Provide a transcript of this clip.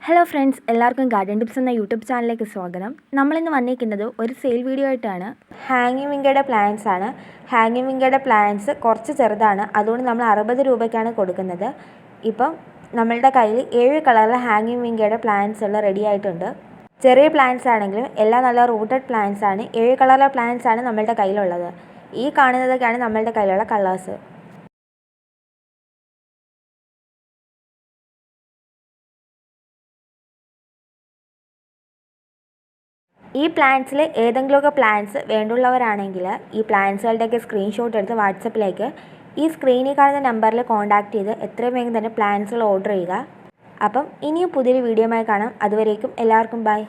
Hello friends, എല്ലാവർക്കും garden tips എന്ന YouTube ചാനലിലേക്ക് സ്വാഗതം. നമ്മളിന്ന് വന്നിരിക്കുന്നത് ഒരു സെയിൽ വീഡിയോ ആയിട്ടാണ്. ഹാങ്ങിങ് വിങ്കയുടെ പ്ലാന്റ്സ് ആണ്. ഹാങ്ങിങ് വിങ്കയുടെ പ്ലാന്റ്സ് കുറച്ച് ചെറുതാണ്, അതുകൊണ്ട് നമ്മൾ 60 രൂപയ്ക്കാണ് കൊടുക്കുന്നത്. ഇപ്പം നമ്മളുടെ കയ്യിൽ 7 കളറിലെ ഹാങ്ങിങ് വിങ്കയുടെ പ്ലാന്റ്സ് ഉള്ള റെഡി ആയിട്ടുണ്ട്. ചെറിയ പ്ലാന്റ്സ് ആണെങ്കിലും എല്ലാം നല്ല റൂട്ടഡ് പ്ലാന്റ്സ് ആണ്. 7 കളറിലെ പ്ലാന്റ്സ് ആണ് നമ്മളുടെ കയ്യിലുള്ളത്. ഈ കാണുന്നതൊക്കെയാണ് നമ്മളുടെ കയ്യിലുള്ള കളേഴ്സ്. ഈ പ്ലാന്റ്സിൽ ഏതെങ്കിലുമൊക്കെ പ്ലാന്റ്സ് വേണ്ടുള്ളവരാണെങ്കിൽ ഈ പ്ലാന്റ്സുകളുടെയൊക്കെ സ്ക്രീൻഷോട്ട് എടുത്ത് വാട്സപ്പിലേക്ക് ഈ സ്ക്രീനിൽ കാണുന്ന നമ്പറിൽ കോൺടാക്റ്റ് ചെയ്ത് എത്രയും വേഗം തന്നെ പ്ലാന്റ്സുകൾ ഓർഡർ ചെയ്യുക. അപ്പം ഇനിയും പുതിയൊരു വീഡിയോയുമായി കാണാം. അതുവരേക്കും എല്ലാവർക്കും ബൈ.